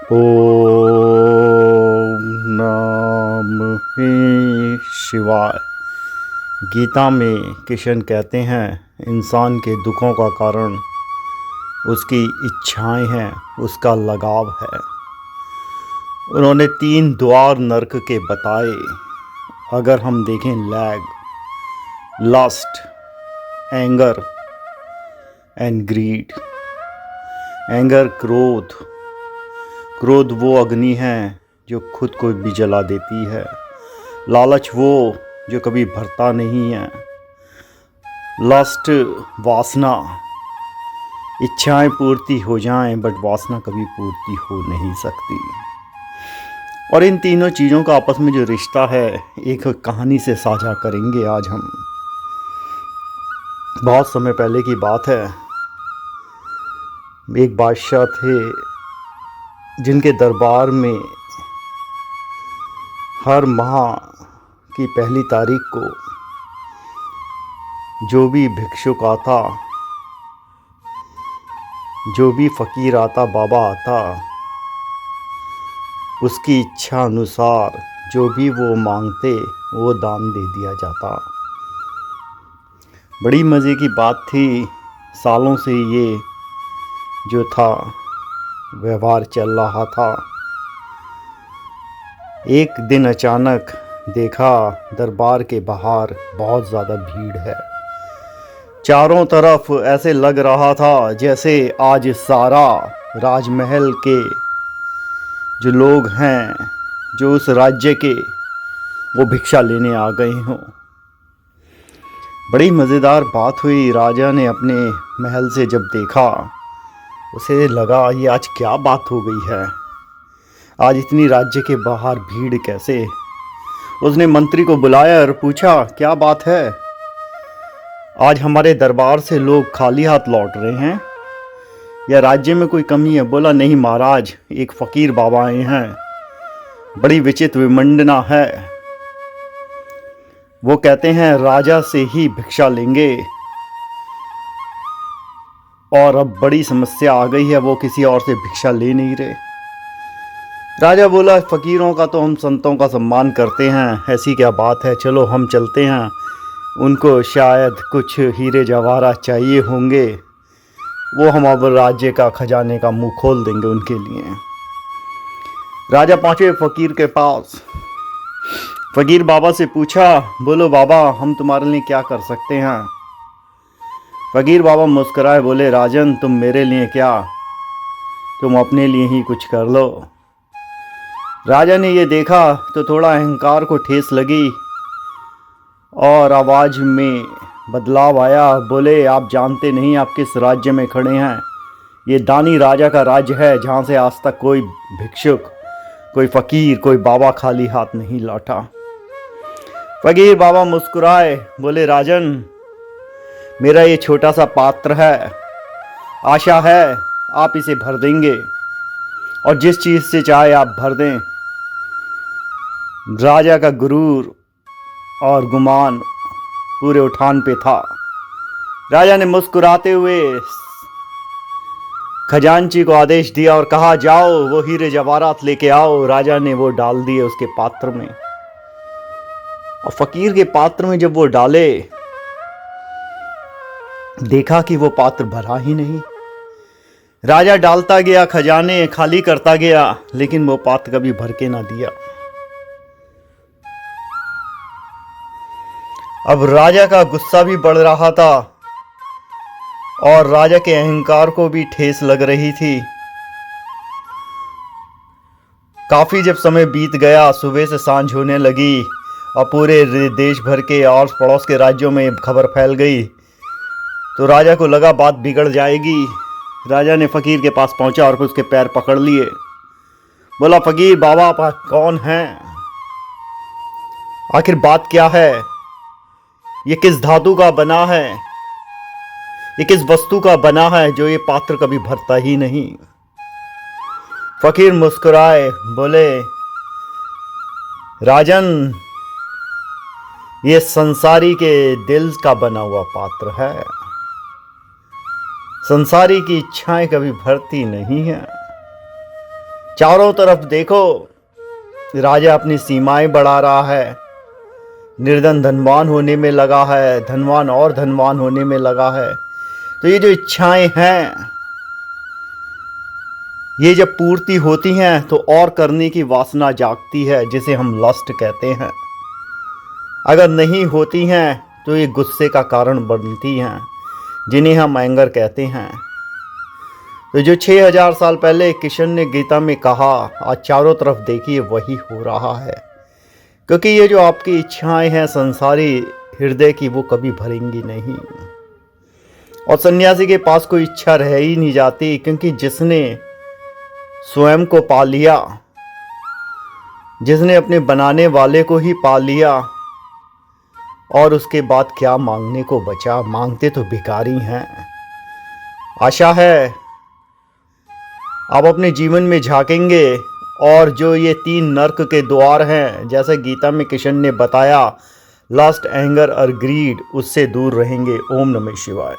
ओम नमः शिवाय। गीता में कृष्ण कहते हैं इंसान के दुखों का कारण उसकी इच्छाएं हैं, उसका लगाव है। उन्होंने 3 द्वार नरक के बताए। अगर हम देखें लैग, lust, anger and greed. Anger क्रोध वो अग्नि है जो खुद को भी जला देती है। लालच वो जो कभी भरता नहीं है। लस्ट वासना, इच्छाएं पूर्ति हो जाएं बट वासना कभी पूर्ति हो नहीं सकती। और इन तीनों चीज़ों का आपस में जो रिश्ता है, एक कहानी से साझा करेंगे आज हम। बहुत समय पहले की बात है। एक बादशाह थे जिनके दरबार में हर माह की पहली तारीख को जो भी भिक्षुक आता, जो भी फ़कीर आता, बाबा आता, उसकी इच्छा अनुसार जो भी वो मांगते वो दान दे दिया जाता। बड़ी मज़े की बात थी। सालों से ये जो था व्यवहार चल रहा था। एक दिन अचानक देखा दरबार के बाहर बहुत ज़्यादा भीड़ है। चारों तरफ ऐसे लग रहा था जैसे आज सारा राजमहल के जो लोग हैं, जो उस राज्य के, वो भिक्षा लेने आ गए हों। बड़ी मज़ेदार बात हुई। राजा ने अपने महल से जब देखा, उसे लगा ये आज क्या बात हो गई है, आज इतनी राज्य के बाहर भीड़ कैसे। उसने मंत्री को बुलाया और पूछा क्या बात है, आज हमारे दरबार से लोग खाली हाथ लौट रहे हैं या राज्य में कोई कमी है। बोला नहीं महाराज, एक फ़कीर बाबा आए हैं, बड़ी विचित्र विडंबना है। वो कहते हैं राजा से ही भिक्षा लेंगे और अब बड़ी समस्या आ गई है, वो किसी और से भिक्षा ले नहीं रहे। राजा बोला फ़कीरों का तो हम संतों का सम्मान करते हैं, ऐसी क्या बात है, चलो हम चलते हैं। उनको शायद कुछ हीरे जवाहरात चाहिए होंगे, वो हम अब राज्य का खजाने का मुंह खोल देंगे उनके लिए। राजा पहुँचे फ़कीर के पास। फ़कीर बाबा से पूछा, बोलो बाबा हम तुम्हारे लिए क्या कर सकते हैं। फ़कीर बाबा मुस्कुराए, बोले राजन तुम मेरे लिए क्या, तुम अपने लिए ही कुछ कर लो। राजा ने ये देखा तो थोड़ा अहंकार को ठेस लगी और आवाज़ में बदलाव आया। बोले आप जानते नहीं आप किस राज्य में खड़े हैं। ये दानी राजा का राज्य है, जहाँ से आज तक कोई भिक्षुक, कोई फ़कीर, कोई बाबा खाली हाथ नहीं लौटा। फ़कीर बाबा मुस्कुराए, बोले राजन मेरा ये छोटा सा पात्र है, आशा है आप इसे भर देंगे और जिस चीज़ से चाहे आप भर दें। राजा का गुरूर और गुमान पूरे उठान पे था। राजा ने मुस्कुराते हुए खजांची को आदेश दिया और कहा जाओ वो हीरे जवाहरात लेके आओ। राजा ने वो डाल दिए उसके पात्र में और फ़कीर के पात्र में जब वो डाले, देखा कि वो पात्र भरा ही नहीं। राजा डालता गया, खजाने खाली करता गया, लेकिन वो पात्र कभी भर के ना दिया। अब राजा का गुस्सा भी बढ़ रहा था और राजा के अहंकार को भी ठेस लग रही थी। काफी जब समय बीत गया, सुबह से सांझ होने लगी और पूरे देश भर के और पड़ोस के राज्यों में खबर फैल गई, तो राजा को लगा बात बिगड़ जाएगी। राजा ने फ़कीर के पास पहुंचा और उसके पैर पकड़ लिए। बोला फ़कीर बाबा आप कौन हैं, आखिर बात क्या है, ये किस धातु का बना है, ये किस वस्तु का बना है जो ये पात्र कभी भरता ही नहीं। फ़कीर मुस्कुराए, बोले राजन ये संसारी के दिल का बना हुआ पात्र है, संसारी की इच्छाएं कभी भरती नहीं है। चारों तरफ देखो, राजा अपनी सीमाएं बढ़ा रहा है, निर्धन धनवान होने में लगा है, धनवान और धनवान होने में लगा है। तो ये जो इच्छाएं हैं, ये जब पूर्ति होती हैं तो और करने की वासना जागती है, जिसे हम लस्ट कहते हैं। अगर नहीं होती हैं तो ये गुस्से का कारण बनती हैं, जिन्हें हम एंगर कहते हैं। तो जो 6000 साल पहले किशन ने गीता में कहा, आज चारों तरफ देखिए वही हो रहा है। क्योंकि ये जो आपकी इच्छाएं हैं संसारी हृदय की, वो कभी भरेंगी नहीं। और सन्यासी के पास कोई इच्छा रह ही नहीं जाती, क्योंकि जिसने स्वयं को पा लिया, जिसने अपने बनाने वाले को ही पा लिया, और उसके बाद क्या मांगने को बचा। मांगते तो भिखारी हैं। आशा है आप अपने जीवन में झांकेंगे और जो ये 3 नर्क के द्वार हैं, जैसे गीता में किशन ने बताया, लस्ट, एंगर और ग्रीड, उससे दूर रहेंगे। ओम नमः शिवाय।